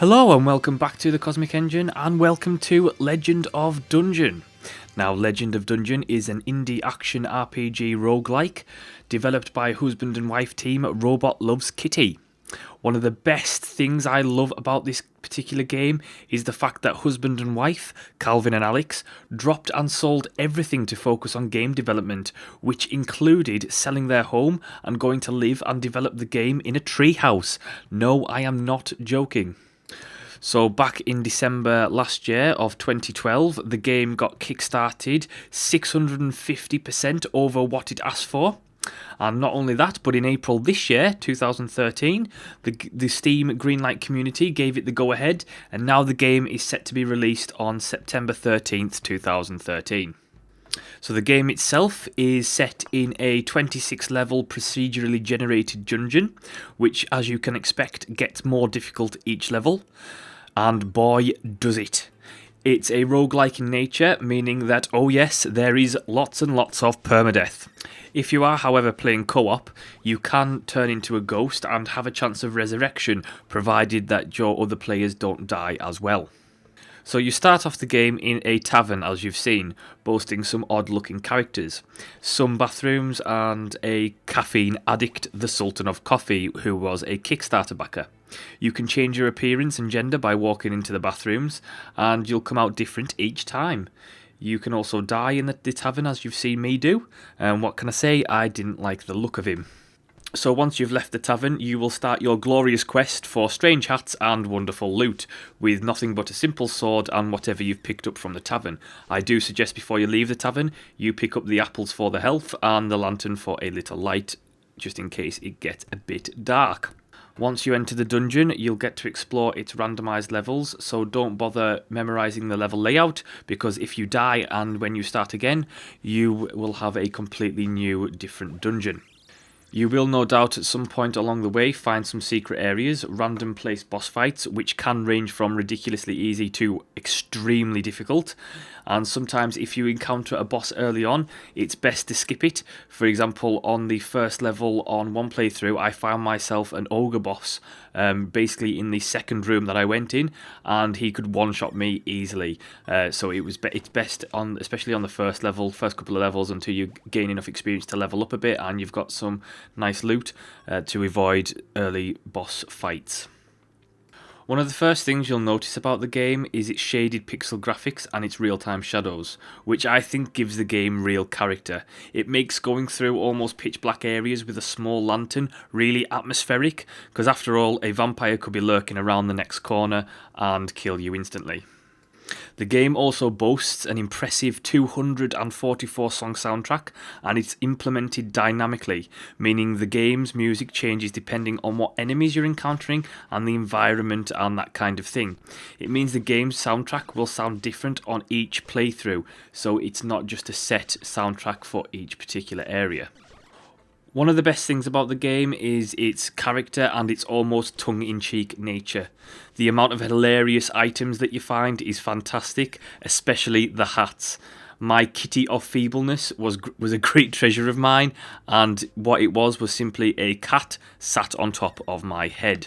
Hello and welcome back to the Cosmic Engine and welcome to Legend of Dungeon. Now, Legend of Dungeon is an indie action RPG roguelike developed by husband and wife team Robot Loves Kitty. One of the best things I love about this particular game is the fact that husband and wife, Calvin and Alex, dropped and sold everything to focus on game development, which included selling their home and going to live and develop the game in a treehouse. No, I am not joking. So back in December last year of 2012, the game got kickstarted 650% over what it asked for. And not only that, but in April this year, 2013, the Steam Greenlight community gave it the go-ahead, and now the game is set to be released on September 13th, 2013. So the game itself is set in a 26-level procedurally generated dungeon, which, as you can expect, gets more difficult each level. And boy, does it. It's a roguelike in nature, meaning that, oh yes, there is lots and lots of permadeath. If you are, however, playing co-op, you can turn into a ghost and have a chance of resurrection, provided that your other players don't die as well. So you start off the game in a tavern, as you've seen, boasting some odd-looking characters, some bathrooms, and a caffeine addict, the Sultan of Coffee, who was a Kickstarter backer. You can change your appearance and gender by walking into the bathrooms, and you'll come out different each time. You can also die in the tavern, as you've seen me do, and what can I say, I didn't like the look of him. So once you've left the tavern, you will start your glorious quest for strange hats and wonderful loot, with nothing but a simple sword and whatever you've picked up from the tavern. I do suggest before you leave the tavern, you pick up the apples for the health and the lantern for a little light, just in case it gets a bit dark. Once you enter the dungeon, you'll get to explore its randomised levels, so don't bother memorising the level layout, because if you die and when you start again, you will have a completely new, different dungeon. You will no doubt at some point along the way find some secret areas, random place boss fights, which can range from ridiculously easy to extremely difficult. And sometimes if you encounter a boss early on, it's best to skip it. For example, on the first level on one playthrough, I found myself an ogre boss, basically in the second room that I went in, and he could one-shot me easily. So it's best, especially on the first couple of levels, until you gain enough experience to level up a bit and you've got some nice loot to avoid early boss fights. One of the first things you'll notice about the game is its shaded pixel graphics and its real-time shadows, which I think gives the game real character. It makes going through almost pitch black areas with a small lantern really atmospheric, because after all, a vampire could be lurking around the next corner and kill you instantly. The game also boasts an impressive 244-song soundtrack, and it's implemented dynamically, meaning the game's music changes depending on what enemies you're encountering and the environment and that kind of thing. It means the game's soundtrack will sound different on each playthrough, so it's not just a set soundtrack for each particular area. One of the best things about the game is its character and its almost tongue-in-cheek nature. The amount of hilarious items that you find is fantastic, especially the hats. My Kitty of Feebleness was a great treasure of mine, and what it was simply a cat sat on top of my head.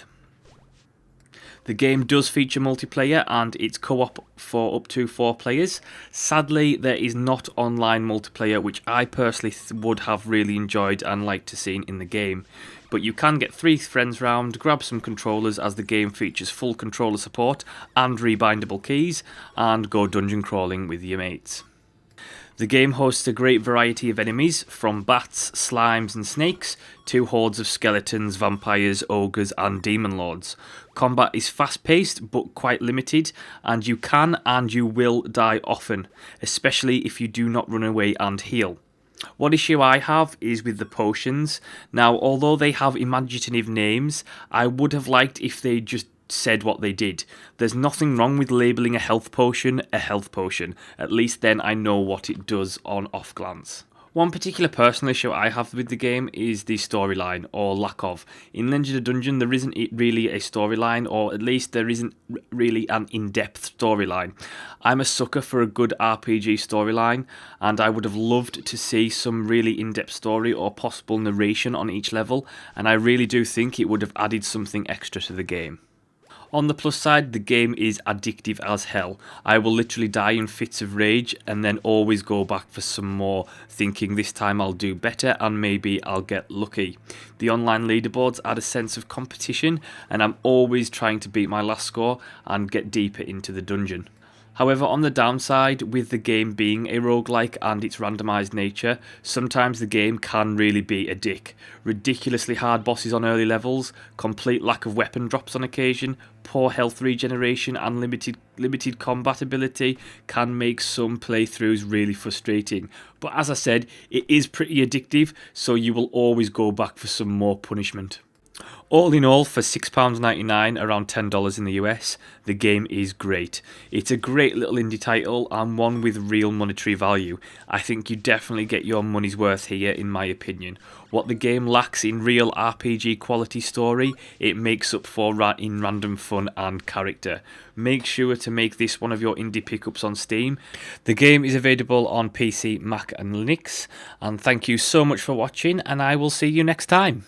The game does feature multiplayer and it's co-op for up to 4 players. Sadly, there is not online multiplayer, which I personally would have really enjoyed and liked to see in the game. But you can get 3 friends round, grab some controllers as the game features full controller support and rebindable keys, and go dungeon crawling with your mates. The game hosts a great variety of enemies, from bats, slimes and snakes, to hordes of skeletons, vampires, ogres and demon lords. Combat is fast-paced but quite limited, and you can and you will die often, especially if you do not run away and heal. One issue I have is with the potions. Now, although they have imaginative names, I would have liked if they just said what they did. There's nothing wrong with labelling a health potion a health potion. At least then I know what it does on off glance. One particular personal issue I have with the game is the storyline, or lack of. In Legend of Dungeon, there isn't really a storyline, or at least there isn't really an in-depth storyline. I'm a sucker for a good RPG storyline, and I would have loved to see some really in-depth story or possible narration on each level, and I really do think it would have added something extra to the game. On the plus side, the game is addictive as hell. I will literally die in fits of rage and then always go back for some more, thinking this time I'll do better and maybe I'll get lucky. The online leaderboards add a sense of competition, and I'm always trying to beat my last score and get deeper into the dungeon. However, on the downside, with the game being a roguelike and its randomised nature, sometimes the game can really be a dick. Ridiculously hard bosses on early levels, complete lack of weapon drops on occasion, poor health regeneration and limited combat ability can make some playthroughs really frustrating. But as I said, it is pretty addictive, so you will always go back for some more punishment. All in all, for £6.99, around $10 in the US, the game is great. It's a great little indie title and one with real monetary value. I think you definitely get your money's worth here, in my opinion. What the game lacks in real RPG quality story, it makes up for in random fun and character. Make sure to make this one of your indie pickups on Steam. The game is available on PC, Mac and Linux. And thank you so much for watching, and I will see you next time.